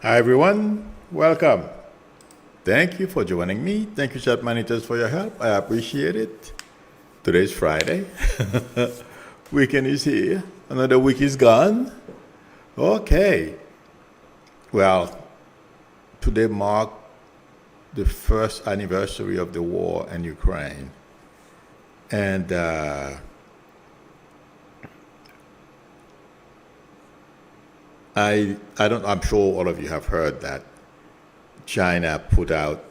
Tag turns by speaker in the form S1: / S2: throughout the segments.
S1: Hi everyone, welcome. Thank you for joining me. Thank you, chat managers, for your help. I appreciate it. Today's Friday. Weekend is here. Another week is gone. Okay. Well, today marked the first anniversary of the war in Ukraine. And I'm sure all of you have heard that China put out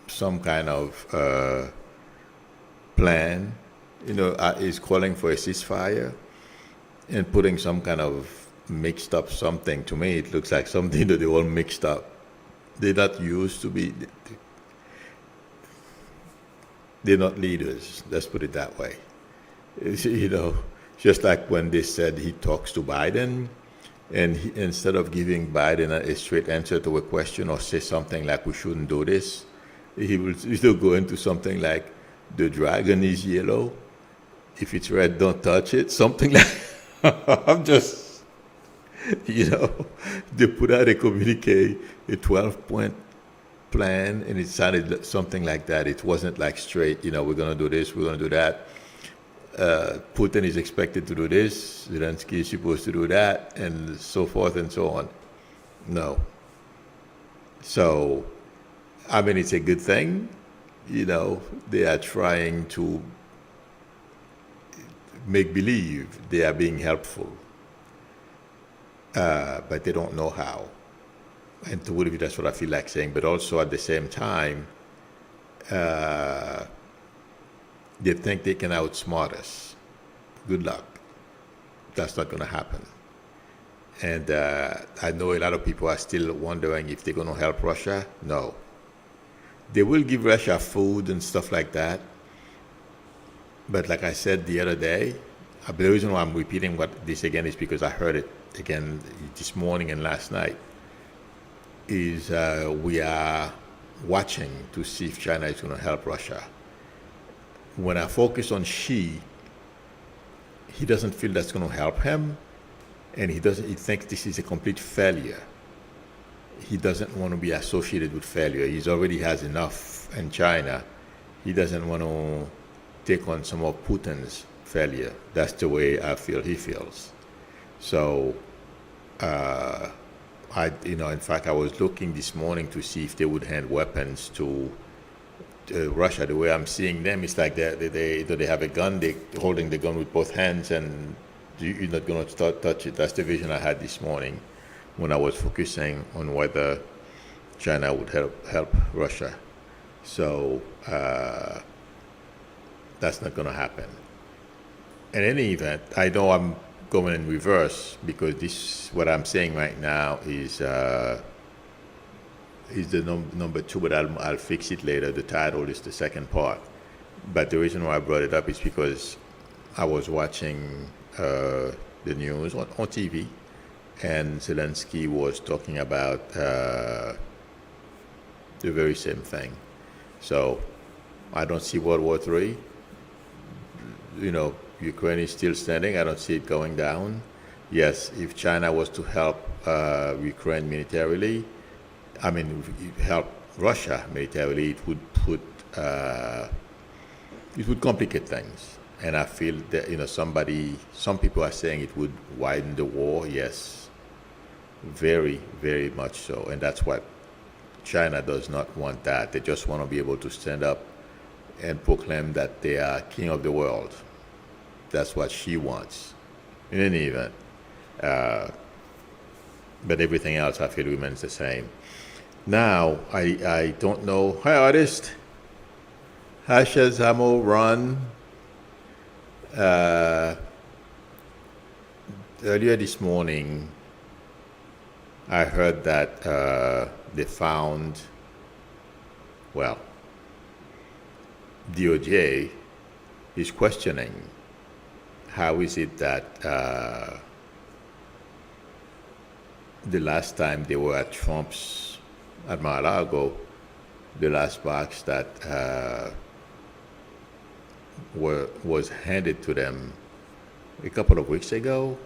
S1: some kind of plan, is calling for a ceasefire and putting some kind of mixed up something. To me, it looks like something that they all mixed up. They're not used to be, they're not leaders, let's put it that way. You know, just like when they said he talks to Biden, and instead of giving Biden a straight answer to a question or say something like we shouldn't do this, he will still go into something like the dragon is yellow. If it's red, don't touch it. Something like I'm just, you know, they put out a communique, a 12-point plan, and it sounded something like that. It wasn't like straight, we're going to do this, we're going to do that. Putin is expected to do this, Zelensky is supposed to do that, and so forth and so on. No. So, I mean, it's a good thing. They are trying to make believe they are being helpful, but they don't know how. And to believe that's what I feel like saying. But also at the same time, they think they can outsmart us. Good luck. That's not going to happen. And I know a lot of people are still wondering if they're going to help Russia. No. They will give Russia food and stuff like that. But like I said the other day, the reason why I'm repeating this again is because I heard it again this morning and last night, is we are watching to see if China is going to help Russia. When I focus on Xi, he doesn't feel that's going to help him, and he thinks this is a complete failure. He doesn't want to be associated with failure. He already has enough in China. He doesn't want to take on some of Putin's failure. That's the way I feel he feels. So, in fact, I was looking this morning to see if they would hand weapons to Russia. The way I'm seeing them, it's like they have a gun, they're holding the gun with both hands, and you're not going to touch it. That's the vision I had this morning when I was focusing on whether China would help Russia. So that's not going to happen. In any event, I know I'm going in reverse because what I'm saying right now is the number two, but I'll fix it later. The title is the second part. But the reason why I brought it up is because I was watching the news on TV, and Zelensky was talking about the very same thing. So I don't see World War III. Ukraine is still standing. I don't see it going down. Yes, if China was to help Ukraine militarily, help Russia militarily, it would complicate things. And I feel that some people are saying it would widen the war. Yes, very, very much so. And that's what China does not want. That they just want to be able to stand up and proclaim that they are king of the world. That's what she wants. In any event, but everything else I feel remains the same. Now, I don't know. Hi, artist. Hasha Zamo Run. Earlier this morning, I heard that they found, DOJ is questioning how is it that the last time they were at Trump's at Mar-a-Lago, the last box that was handed to them a couple of weeks ago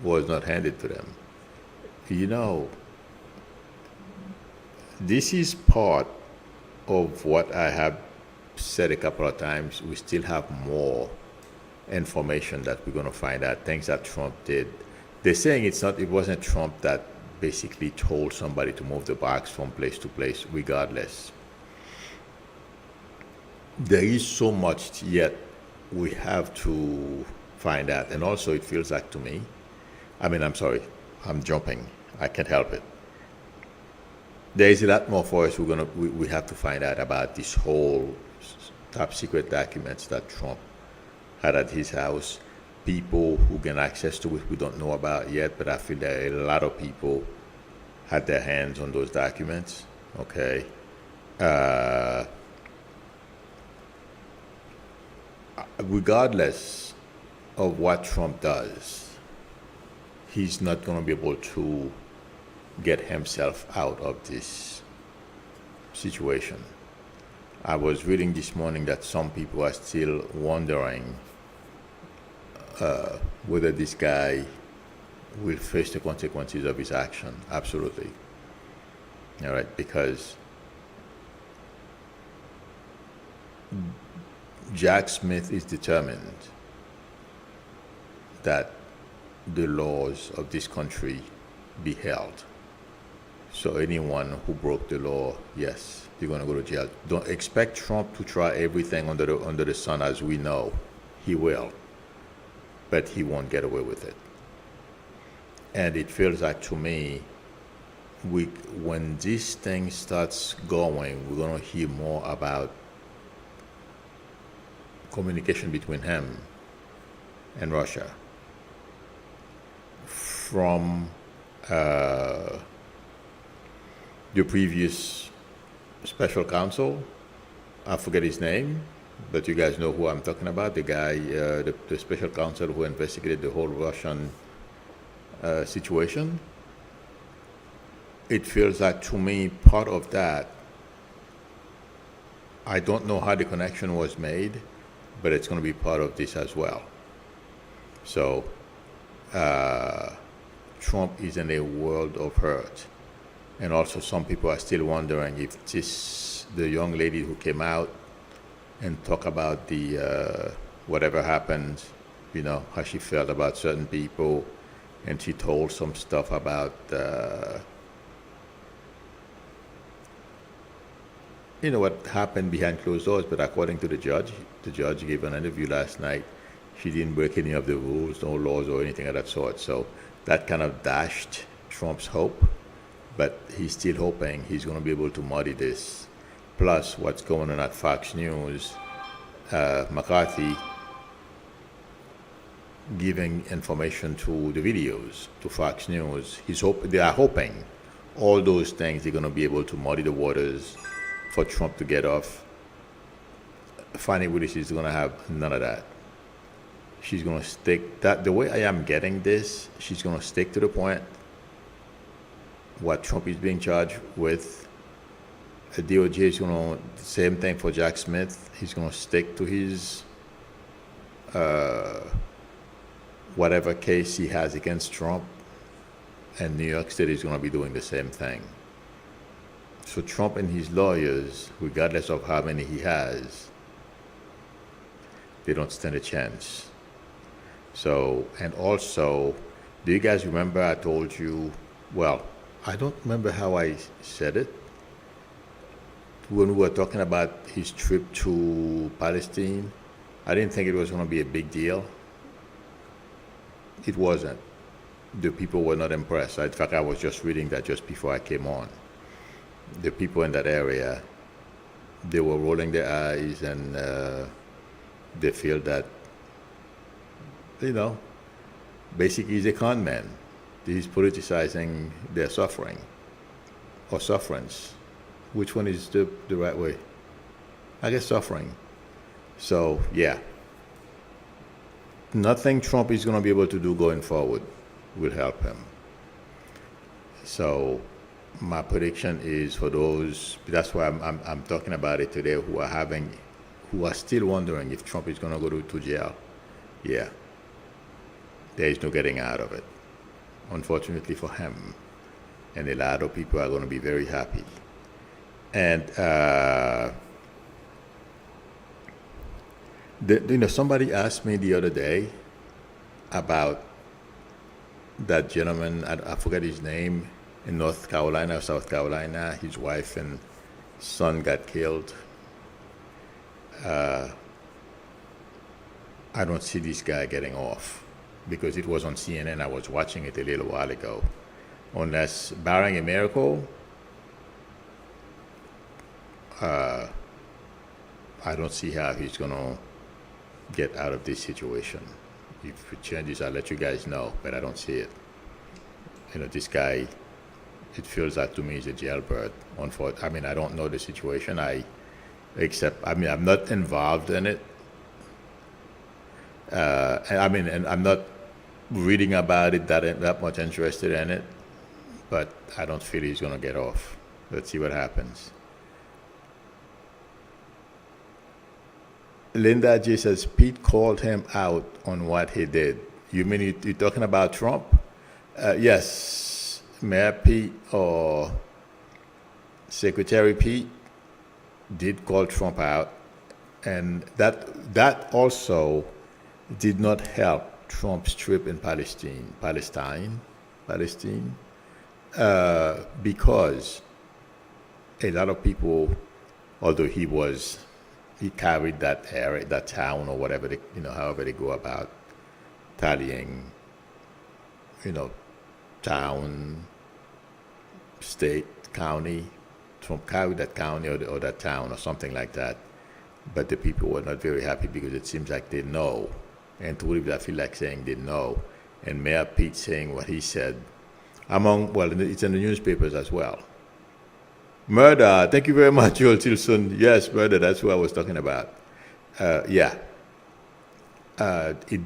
S1: was not handed to them. this is part of what I have said a couple of times. We still have more information that we're going to find out, things that Trump did. They're saying it wasn't Trump that basically told somebody to move the box from place to place, regardless. There is so much yet we have to find out. And also, it feels like to me, I'm sorry, I'm jumping. I can't help it. There is a lot more for us we have to find out about this whole top secret documents that Trump had at his house. People who get access to it we don't know about yet, but I feel that a lot of people had their hands on those documents. Okay. Regardless of what Trump does, he's not going to be able to get himself out of this situation. I was reading this morning that some people are still wondering whether this guy will face the consequences of his action. Absolutely. All right, because Jack Smith is determined that the laws of this country be held. So anyone who broke the law, yes, they're going to go to jail. Don't expect Trump to try everything under the sun as we know. He will, but he won't get away with it. And it feels like to me, when this thing starts going, we're going to hear more about communication between him and Russia. From the previous special counsel, I forget his name, but you guys know who I'm talking about, the guy, the special counsel who investigated the whole Russian situation. It feels like to me part of that, I don't know how the connection was made, but it's going to be part of this as well. So Trump is in a world of hurt. And also some people are still wondering if the young lady who came out and talked about the whatever happened, how she felt about certain people, and she told some stuff about what happened behind closed doors, but according to the judge gave an interview last night. She didn't break any of the rules, no laws or anything of that sort. So that kind of dashed Trump's hope, but he's still hoping he's going to be able to muddy this. Plus, what's going on at Fox News, McCarthy giving information to the videos to Fox News. They are hoping all those things they're going to be able to muddy the waters for Trump to get off. Fani Willis is going to have none of that. She's going to stick that the way I am getting this. She's going to stick to the point. What Trump is being charged with, the DOJ is going to same thing for Jack Smith. He's going to stick to his whatever case he has against Trump, and New York State is going to be doing the same thing. So Trump and his lawyers, regardless of how many he has, they don't stand a chance. So, and also, do you guys remember I told you, well, I don't remember how I said it, when we were talking about his trip to Palestine. I didn't think it was going to be a big deal. It wasn't. The people were not impressed. In fact, I was just reading that just before I came on. The people in that area, they were rolling their eyes, and they feel that, basically he's a con man. He's politicizing their suffering or sufferance. Which one is the right way? I guess suffering. So, yeah. Nothing Trump is going to be able to do going forward will help him. So, my prediction is for those, that's why I'm talking about it today, who are still wondering if Trump is going to go to jail. Yeah. There is no getting out of it, unfortunately for him. And a lot of people are going to be very happy. And somebody asked me the other day about that gentleman. I forget his name, in North Carolina or South Carolina. His wife and son got killed. I don't see this guy getting off because it was on CNN. I was watching it a little while ago. Unless, barring a miracle, I don't see how he's going to get out of this situation. If it changes, I'll let you guys know, but I don't see it. This guy, it feels like to me he's a jailbird. I mean, I don't know the situation. I'm not involved in it. And I'm not reading about it that much interested in it, but I don't feel he's going to get off. Let's see what happens. Linda G says Pete called him out on what he did. You mean you're talking about Trump? Yes, Mayor Pete or Secretary Pete did call Trump out, and that also did not help Trump's trip in Palestine, because a lot of people, although he carried that area, that town, or whatever however they go about tallying, town, state, county. Trump carried that county or that town or something like that, but the people were not very happy because it seems like they know. And to believe, I feel like saying they know. And Mayor Pete saying what he said, it's in the newspapers as well. Murder, thank you very much, Joel Tilson. Yes, murder, that's what I was talking about. It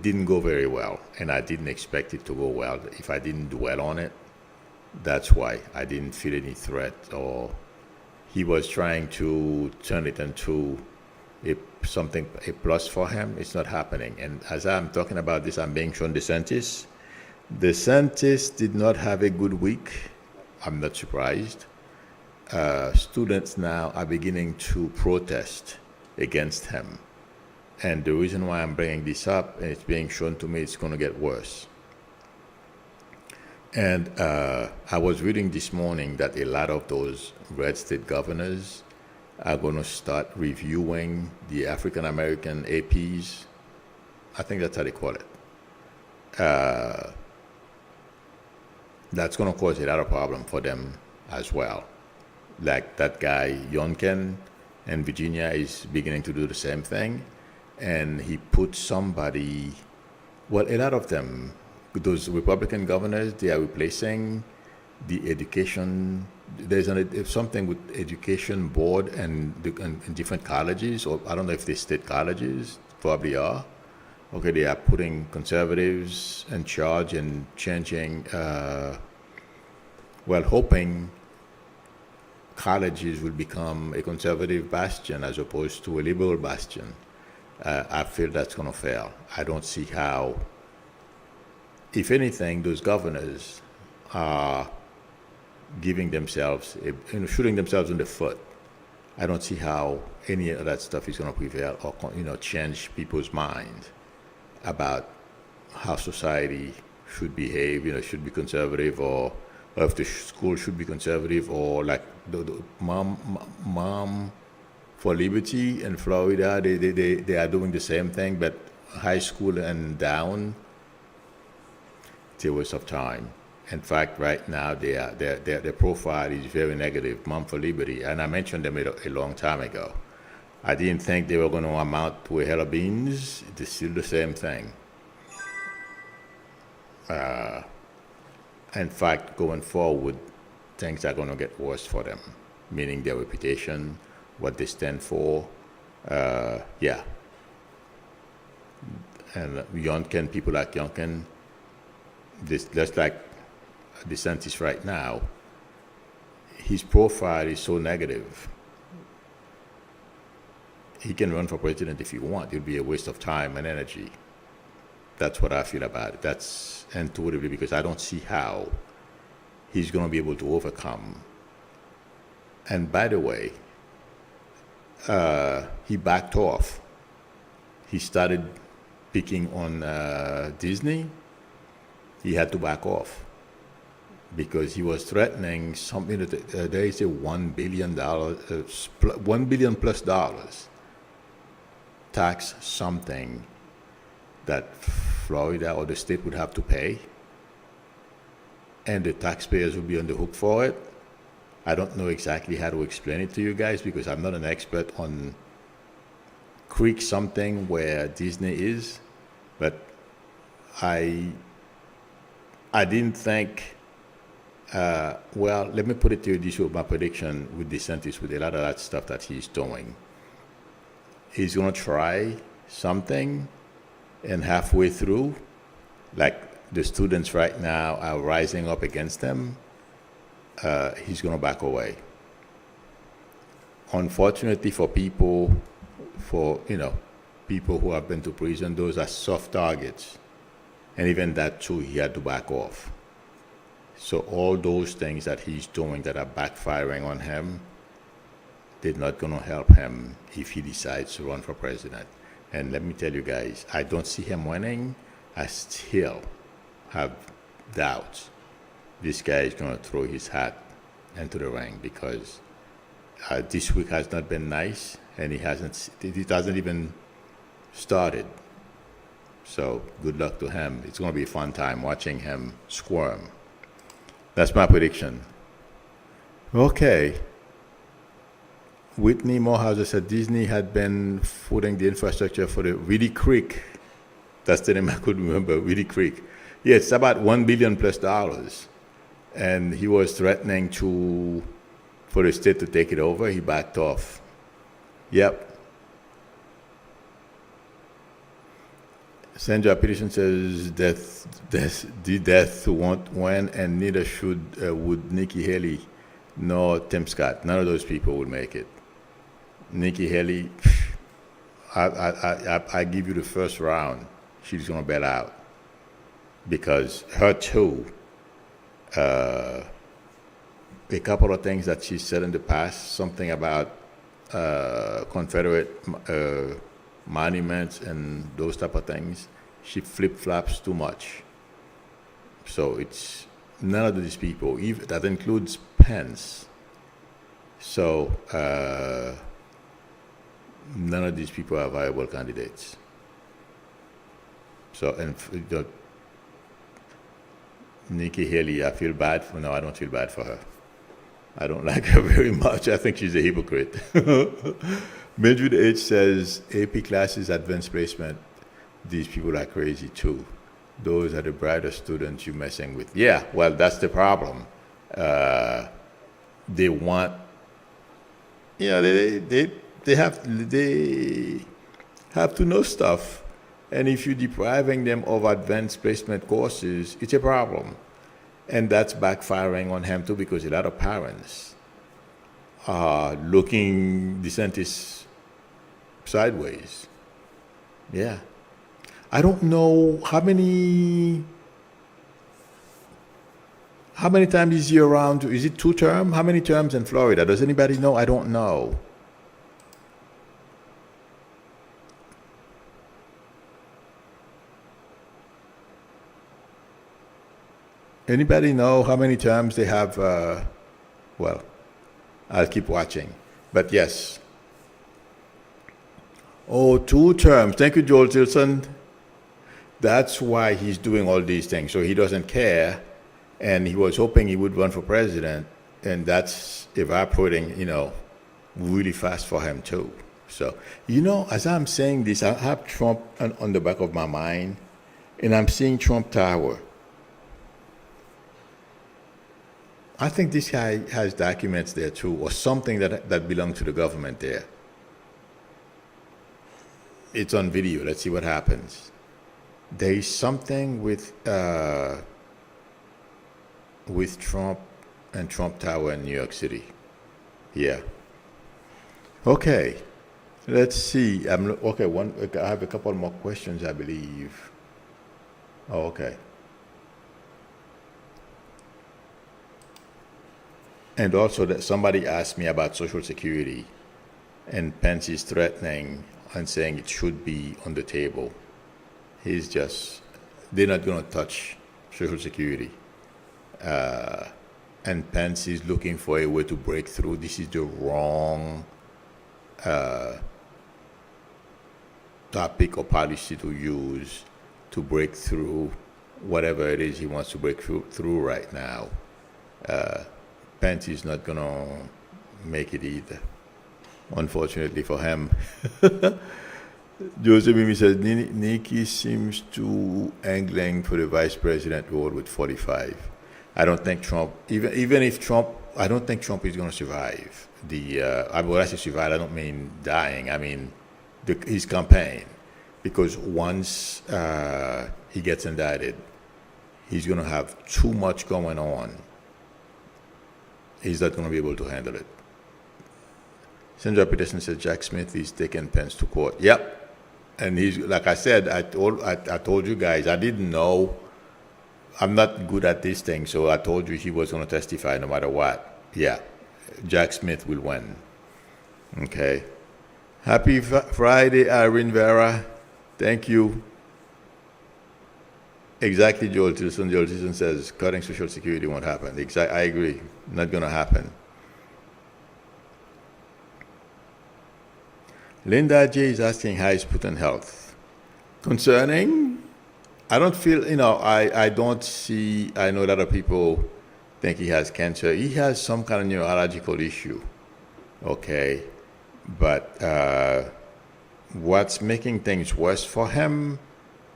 S1: didn't go very well, and I didn't expect it to go well. If I didn't dwell on it, that's why I didn't feel any threat, or he was trying to turn it into a plus for him. It's not happening. And as I'm talking about this, I'm being shown DeSantis. DeSantis did not have a good week. I'm not surprised. Students now are beginning to protest against him. And the reason why I'm bringing this up, and it's being shown to me, it's going to get worse. And I was reading this morning that a lot of those red state governors are going to start reviewing the African American APs. I think that's how they call it. That's going to cause a lot of problem for them as well. Like that guy Youngkin in Virginia is beginning to do the same thing, and he put somebody. Well, a lot of them, those Republican governors, they are replacing the education. There's something with education board and different colleges, or I don't know if they state colleges, probably are. Okay, they are putting conservatives in charge and changing, hoping colleges will become a conservative bastion as opposed to a liberal bastion. I feel that's going to fail. I don't see how. If anything, those governors are giving themselves, shooting themselves in the foot. I don't see how any of that stuff is going to prevail or change people's minds about how society should behave. Should be conservative, or if the school should be conservative, or like the Mom for Liberty in Florida. They are doing the same thing, but high school and down, it's a waste of time. In fact, right now, their profile is very negative, Mom for Liberty, and I mentioned them a long time ago. I didn't think they were going to amount to a hell of beans. It's still the same thing. In fact, going forward, things are going to get worse for them, meaning their reputation, what they stand for. And Youngkin, people like Youngkin, just like DeSantis right now, his profile is so negative. He can run for president if he wants. It'll be a waste of time and energy. That's what I feel about it. That's intuitively, because I don't see how he's going to be able to overcome And by the way, he backed off. He started picking on Disney. He had to back off because he was threatening something that there is a $1 billion plus dollars tax something that Florida or the state would have to pay, and the taxpayers would be on the hook for it. I don't know exactly how to explain it to you guys because I'm not an expert on creek something where Disney is, but I didn't think, well, let me put it to you this way, my prediction with DeSantis, with a lot of that stuff that he's doing. He's going to try something, and halfway through, like the students right now are rising up against him, he's going to back away. Unfortunately for people, people who have been to prison, those are soft targets. And even that too, he had to back off. So all those things that he's doing that are backfiring on him, they're not going to help him if he decides to run for president. And let me tell you guys, I don't see him winning. I still have doubts this guy is going to throw his hat into the ring because this week has not been nice, and it hasn't even started. So good luck to him. It's going to be a fun time watching him squirm. That's my prediction. Okay. Whitney Morehouse said Disney had been footing the infrastructure for the Reedy Creek. That's the name I could remember, Reedy Creek. Yeah, it's about $1 billion plus dollars. And he was threatening for the state to take it over. He backed off. Yep. Sandra Peterson says death won't win, and neither would Nikki Haley nor Tim Scott. None of those people would make it. Nikki Haley, I give you the first round. She's going to bail out because her too. A couple of things that she said in the past, something about Confederate monuments and those type of things, she flip-flops too much. So it's none of these people, that includes Pence. So none of these people are viable candidates. So, and Nikki Haley, I feel bad for, no, I don't feel bad for her. I don't like her very much. I think she's a hypocrite. Mildred H. says, AP classes, advanced placement, these people are crazy too. Those are the brighter students you're messing with. Yeah, well, that's the problem. They want, they have to know stuff. And if you're depriving them of advanced placement courses, it's a problem. And that's backfiring on him too, because a lot of parents are looking DeSantis sideways. Yeah. I don't know how many times is he around? Is it 2 terms? How many terms in Florida? Does anybody know? I don't know. Anybody know how many terms they have? Well, I'll keep watching. But yes. Oh, 2 terms. Thank you, Joel Tilson. That's why he's doing all these things. So he doesn't care. And he was hoping he would run for president. And that's evaporating, really fast for him too. So, as I'm saying this, I have Trump on the back of my mind. And I'm seeing Trump Tower. I think this guy has documents there too, or something that belong to the government there. It's on video. Let's see what happens. There is something with Trump and Trump Tower in New York City. Yeah. Okay. Let's see. I have a couple more questions, I believe. Oh, okay. And also that somebody asked me about Social Security, and Pence is threatening and saying it should be on the table. They're not going to touch Social Security. And Pence is looking for a way to break through. This is the wrong topic or policy to use to break through whatever it is he wants to break through right now. Pence is not going to make it either, unfortunately for him. Joseph Mimi says, Nikki seems to angling for the vice president role with 45. I don't think Trump, even if Trump, I don't think Trump is going to survive. When I say survive, I don't mean dying. I mean his campaign. Because once he gets indicted, he's going to have too much going on. He's not going to be able to handle it. Sandra Peterson says Jack Smith is taking Pence to court. Yep. And he's, like I said, I told you guys, I didn't know. I'm not good at this thing, so I told you he was going to testify no matter what. Yeah. Jack Smith will win. Okay. Happy Friday, Irene Vera. Thank you. Exactly, Joel Tilson. Joel Tilson says cutting Social Security won't happen. I agree. Not going to happen. Linda J. is asking, how is Putin health? Concerning, I don't feel, I don't see, I know a lot of people think he has cancer. He has some kind of neurological issue, okay? But what's making things worse for him,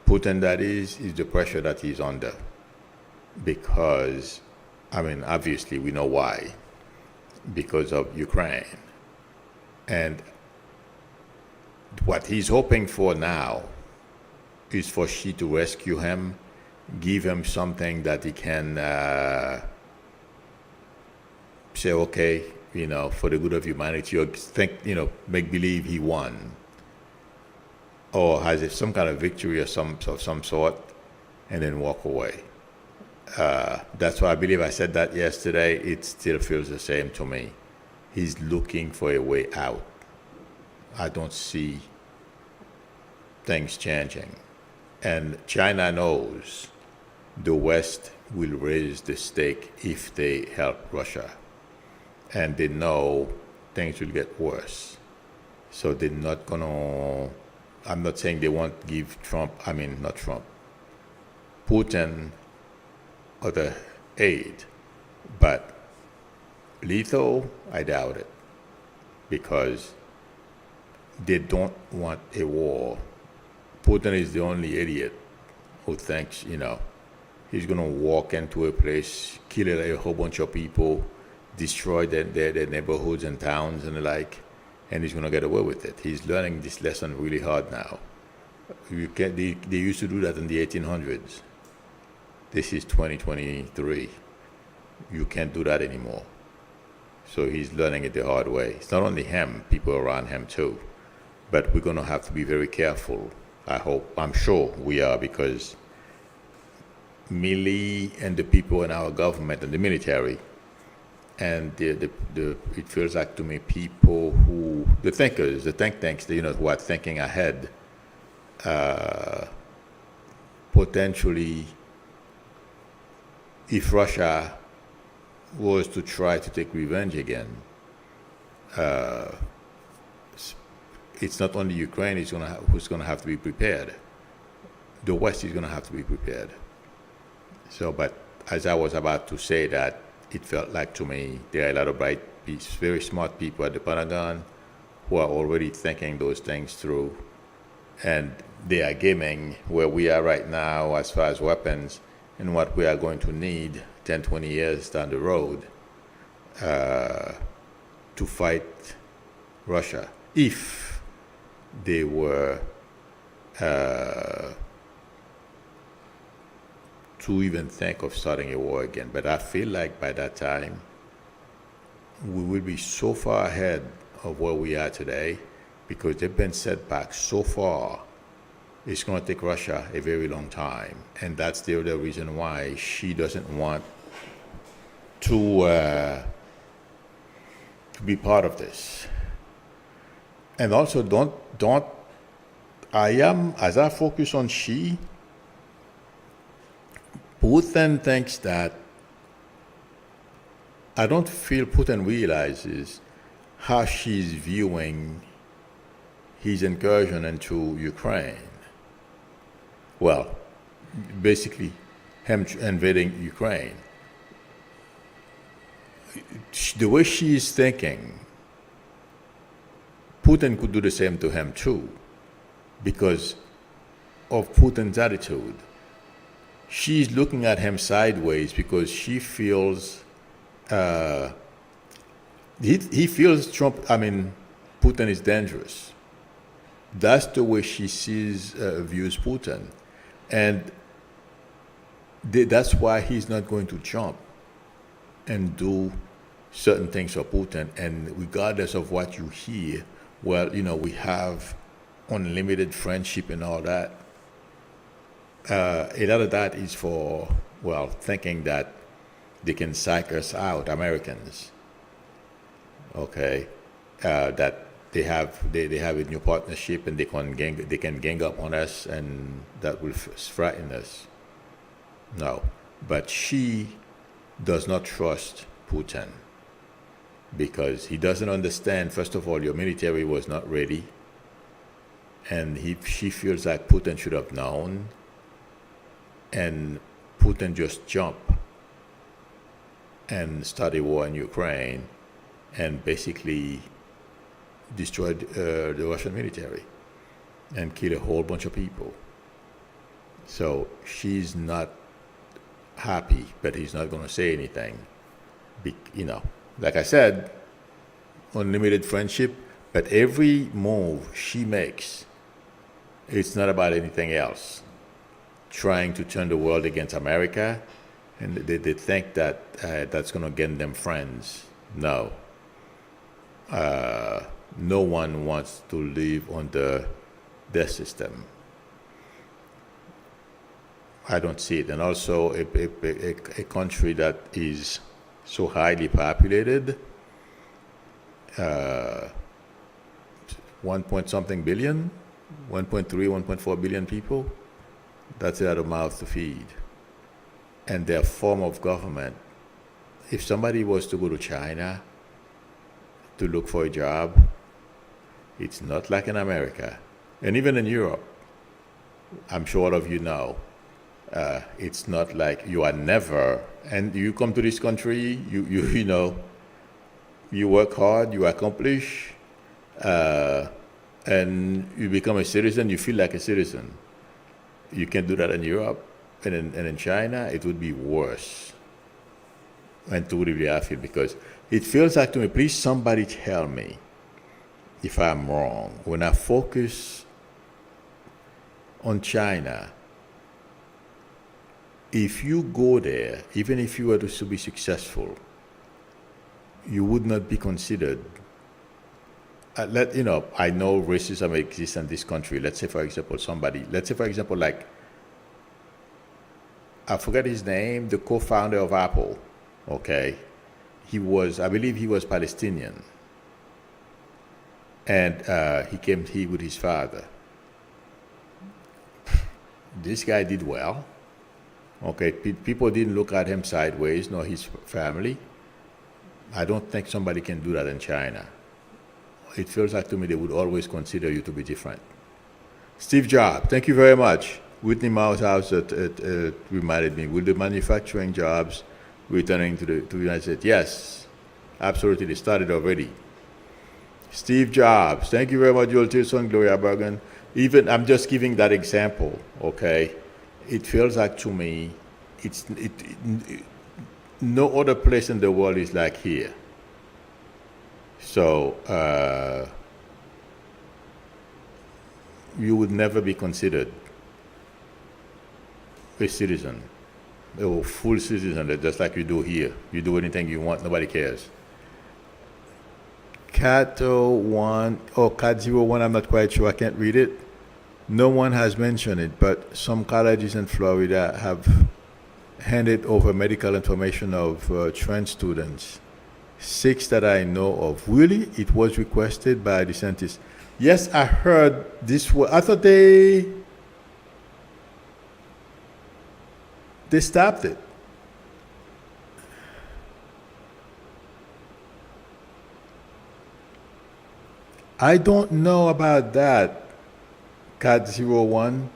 S1: Putin that is the pressure that he's under. Because, obviously we know why. Because of Ukraine. And what he's hoping for now is for Xi to rescue him, give him something that he can say, okay, for the good of humanity, or think, make believe he won, or has some kind of victory of some sort, and then walk away. That's why I believe I said that yesterday. It still feels the same to me. He's looking for a way out. I don't see things changing. And China knows the West will raise the stake if they help Russia. And they know things will get worse. So they're not going to, I'm not saying they won't give Putin other aid. But lethal, I doubt it. Because they don't want a war. Putin is the only idiot who thinks, he's going to walk into a place, kill a whole bunch of people, destroy their neighborhoods and towns and the like, and he's going to get away with it. He's learning this lesson really hard now. They used to do that in the 1800s. This is 2023. You can't do that anymore. So he's learning it the hard way. It's not only him, people around him too. But we're going to have to be very careful. I'm sure we are, because Milley and the people in our government and the military, and it feels like to me people who, the thinkers, the think tanks, who are thinking ahead, potentially, if Russia was to try to take revenge again, it's not only Ukraine who's going to have to be prepared. The West is going to have to be prepared. So, but as I was about to say that, it felt like to me there are a lot of bright, very smart people at the Pentagon who are already thinking those things through. And they are gaming where we are right now as far as weapons and what we are going to need 10, 20 years down the road to fight Russia. If they were to even think of starting a war again. But I feel like by that time, we will be so far ahead of where we are today because they've been set back so far. It's going to take Russia a very long time. And that's the other reason why she doesn't want to to be part of this. And also, as I focus on she, Putin thinks that, I don't feel Putin realizes how she's viewing his incursion into Ukraine. Well, basically, him invading Ukraine. The way she is thinking, Putin could do the same to him too, because of Putin's attitude. She's looking at him sideways because she feels he feels Putin is dangerous. That's the way she views Putin, and that's why he's not going to jump and do certain things for Putin. And regardless of what you hear, well, we have unlimited friendship and all that. A lot of that is for, thinking that they can psych us out, Americans. Okay, that they have a new partnership and they can gang up on us, and that will frighten us. No, but she does not trust Putin because he doesn't understand. First of all, your military was not ready, and she feels like Putin should have known, and Putin just jumped and started a war in Ukraine and basically destroyed the Russian military and killed a whole bunch of people. So she's not happy, but he's not going to say anything. Like I said, unlimited friendship, but every move she makes, it's not about anything else. Trying to turn the world against America, and they think that that's going to get them friends. No. No one wants to live under their system. I don't see it. And also a country that is so highly populated, 1 point something billion, 1.3, 1.4 billion people, that's a lot of mouths to feed. And their form of government, if somebody was to go to China to look for a job, it's not like in America. And even in Europe, I'm sure all of you know, it's not like you are never, and you come to this country, you work hard, you accomplish, and you become a citizen, you feel like a citizen. You can't do that in Europe, and in China, it would be worse. And to really I feel, because it feels like to me, please somebody tell me if I'm wrong. When I focus on China, if you go there, even if you were to be successful, you would not be considered. I know racism exists in this country. Let's say, for example, like, I forget his name, the co-founder of Apple, okay? I believe he was Palestinian. And he came here with his father. This guy did well. Okay, people didn't look at him sideways, nor his family. I don't think somebody can do that in China. It feels like to me they would always consider you to be different. Steve Jobs, thank you very much. Whitney Mousehouse reminded me, will the manufacturing jobs returning to the United States? Yes, absolutely, they started already. Steve Jobs, thank you very much, Joel Tilson, Gloria Bergen. Even, I'm just giving that example, okay? It feels like to me, no other place in the world is like here. So, you would never be considered a citizen, a full citizen, just like you do here. You do anything you want, nobody cares. Cat 01, Cat 01, I'm not quite sure, I can't read it. No one has mentioned it, but some colleges in Florida have handed over medical information of trans students 6 that I know of. Really? It was requested by DeSantis. Yes, I heard this. I thought they stopped it. I don't know about that, Cat 01.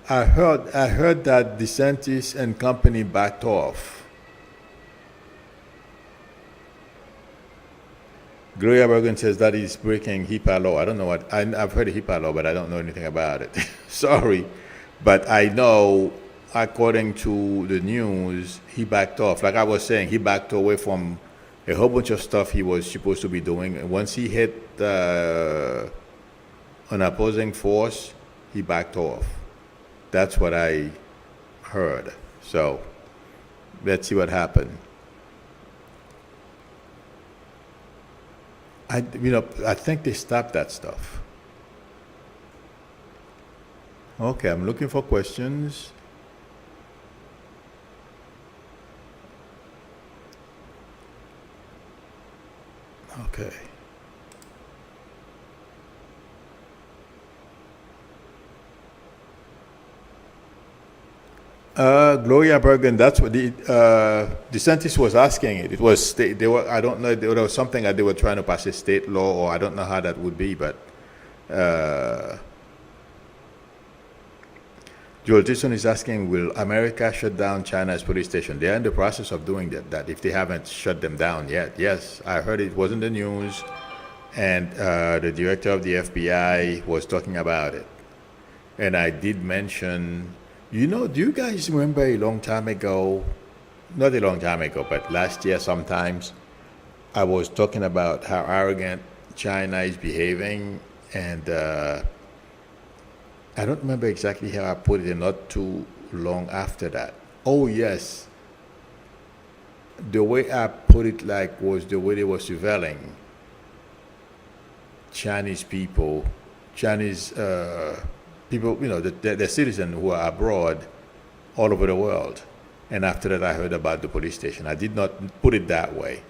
S1: I heard that DeSantis and company backed off. Gloria Bergen says that is breaking HIPAA law. I don't know what I've heard of HIPAA law, but I don't know anything about it. Sorry, but I know according to the news, he backed off. Like I was saying, he backed away from a whole bunch of stuff he was supposed to be doing. And once he hit an opposing force, he backed off. That's what I heard. So let's see what happened. I think they stopped that stuff. Okay, I'm looking for questions. Okay. Gloria Bergen, that's what the DeSantis was asking it. It was they were, I don't know, there was something that they were trying to pass a state law, or I don't know how that would be, but Joel Jason is asking, will America shut down China's police station? They're in the process of doing that if they haven't shut them down yet. Yes, I heard it was in the news, and the director of the FBI was talking about it. And I did mention, do you guys remember a long time ago, not a long time ago, but last year sometimes, I was talking about how arrogant China is behaving, and I don't remember exactly how I put it, and not too long after that. Oh, yes. The way I put it was the way they were surveilling Chinese people, the citizens who are abroad all over the world. And after that, I heard about the police station. I did not put it that way.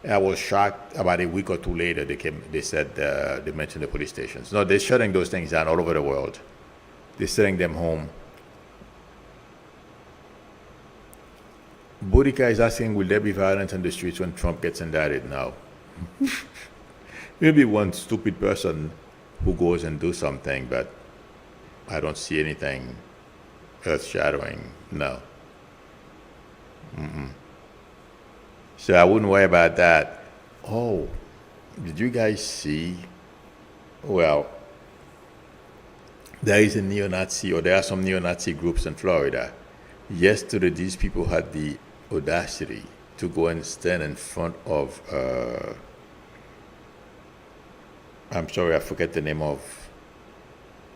S1: I was shocked. About a week or two later, they said they mentioned the police stations. No, they're shutting those things down all over the world. They're sending them home. Boudica is asking, will there be violence on the streets when Trump gets indicted? No. Maybe one stupid person who goes and do something, but I don't see anything earth-shattering. No. So I wouldn't worry about that. Oh, did you guys see? Well, there is a neo-Nazi, or there are some neo-Nazi groups in Florida. Yesterday, these people had the audacity to go and stand in front of, I'm sorry, I forget the name of,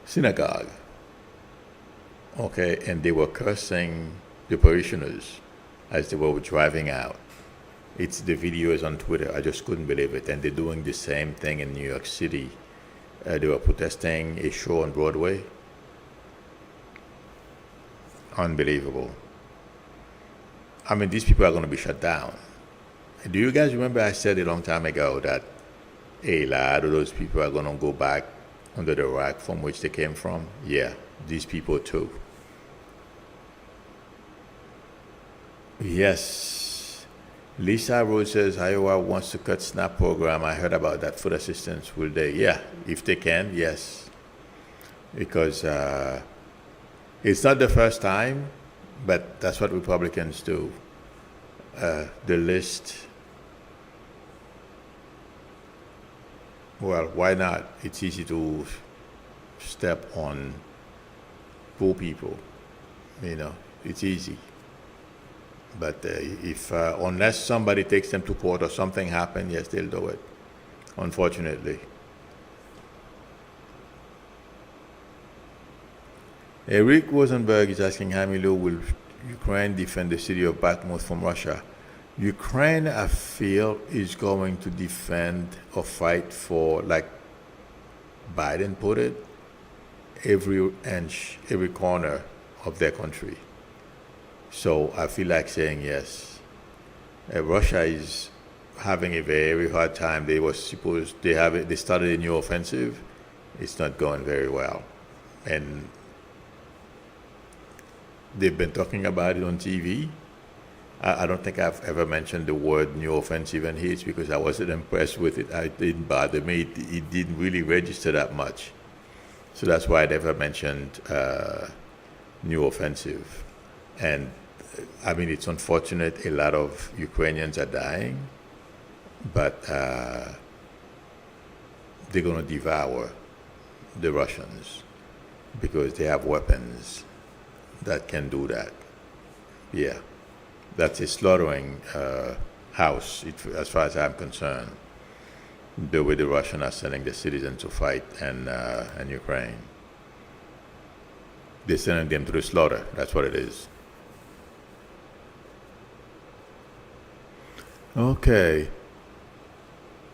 S1: synagogue. Okay, and they were cursing the parishioners as they were driving out. The video is on Twitter. I just couldn't believe it. And they're doing the same thing in New York City. They were protesting a show on Broadway. Unbelievable. I mean, these people are going to be shut down. Do you guys remember I said a long time ago that a lot of those people are going to go back under the rock from which they came from? Yeah, these people too. Yes. Lisa Rose says Iowa wants to cut SNAP program. I heard about that. Food assistance. Will they? Yeah, if they can, yes. Because it's not the first time, but that's what Republicans do. The list. Well, why not? It's easy to step on poor people. It's easy. But if unless somebody takes them to court or something happens, yes, they'll do it. Unfortunately. Eric Rosenberg is asking, Hamilu, will Ukraine defend the city of Bakhmut from Russia? Ukraine, I feel, is going to defend or fight for, like Biden put it, every inch, every corner of their country. So I feel like saying yes. Russia is having a very hard time. They started a new offensive. It's not going very well, and they've been talking about it on TV. I don't think I've ever mentioned the word new offensive in here. It's because I wasn't impressed with it. It didn't bother me. It didn't really register that much. So that's why I never mentioned new offensive. And I mean, it's unfortunate a lot of Ukrainians are dying, but they're going to devour the Russians because they have weapons that can do that. Yeah, that's a slaughtering house, as far as I'm concerned, the way the Russians are sending the citizens to fight in Ukraine. They're sending them to the slaughter. That's what it is. Okay.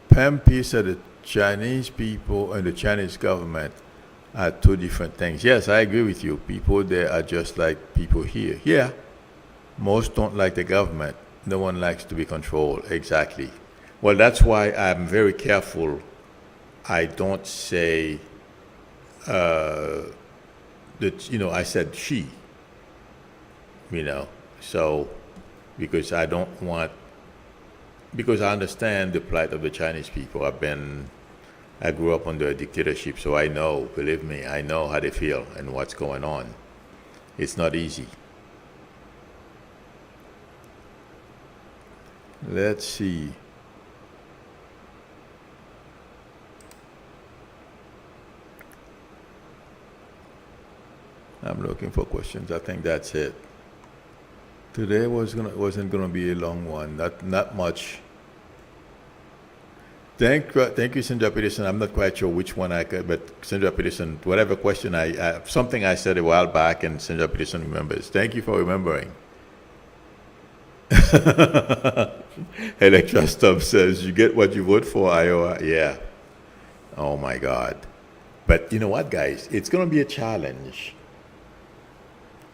S1: Pam P said the Chinese people and the Chinese government are two different things. Yes, I agree with you. People there are just like people here. Yeah. Most don't like the government. No one likes to be controlled. Exactly. Well, that's why I'm very careful. I don't say that, I said she, so because I don't want, because I understand the plight of the Chinese people. I grew up under a dictatorship, so I know, believe me, I know how they feel and what's going on. It's not easy. Let's see. I'm looking for questions. I think that's it. Today wasn't gonna be a long one. Not much. Thank you, Sandra Peterson. I'm not quite sure which one I could, but Sandra Peterson, whatever question something I said a while back, and Sandra Peterson remembers. Thank you for remembering. Electra Stubb says, "You get what you vote for, Iowa." Yeah. Oh my God. But you know what, guys? It's gonna be a challenge.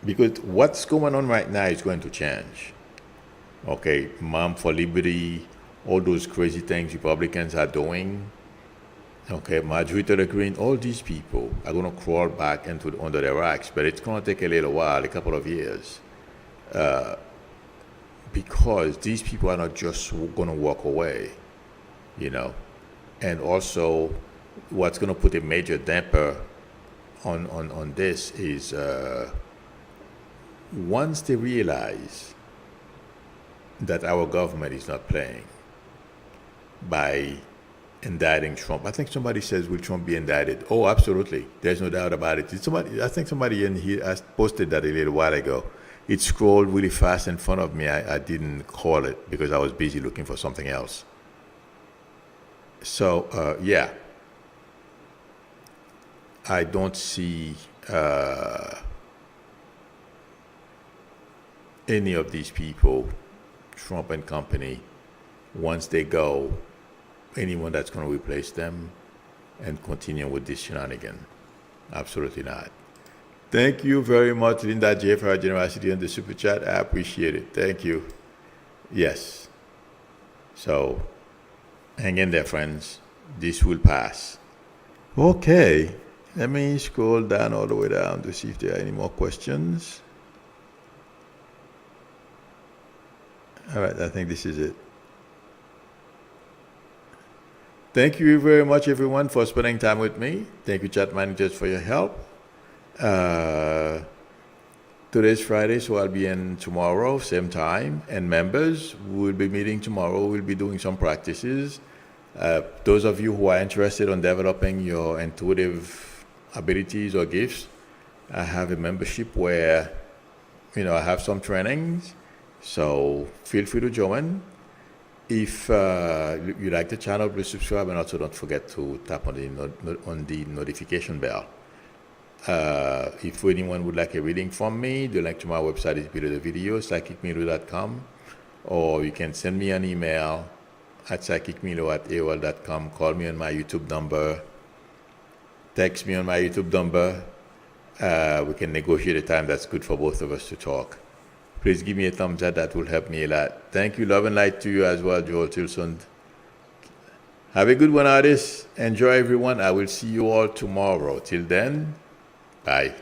S1: Because what's going on right now is going to change. Okay, Mom for Liberty, all those crazy things Republicans are doing. Okay, Marjorie Taylor Greene, all these people are going to crawl back under their racks, but it's going to take a little while, a couple of years, because these people are not just going to walk away, And also, what's going to put a major damper on this is. Once they realize that our government is not playing by indicting Trump, I think somebody says, will Trump be indicted? Oh, absolutely. There's no doubt about it. I think somebody in here posted that a little while ago. It scrolled really fast in front of me. I didn't call it because I was busy looking for something else. So, yeah. I don't see... any of these people, Trump and company, once they go, anyone that's going to replace them and continue with this shenanigan. Absolutely not. Thank you very much, Linda J, for her generosity and the super chat. I appreciate it. Thank you. Yes. So, hang in there, friends. This will pass. Okay. Let me scroll down all the way down to see if there are any more questions. All right, I think this is it. Thank you very much, everyone, for spending time with me. Thank you, chat managers, for your help. Today's Friday, so I'll be in tomorrow, same time. And members, we'll be meeting tomorrow. We'll be doing some practices. Those of you who are interested in developing your intuitive abilities or gifts, I have a membership where, I have some trainings. So feel free to join. If you like the channel, please subscribe, and also don't forget to tap on the notification bell. If anyone would like a reading from me, the link to my website is below the video, psychicmilo.com, or you can send me an email at psychicmilo@aol.com. Call me on my YouTube number. Text me on my YouTube number. We can negotiate a time that's good for both of us to talk. please give me a thumbs up. That will help me a lot. Thank you. Love and light to you as well, Joel Tilson. Have a good one, artists. Enjoy, everyone. I will see you all tomorrow. Till then, bye.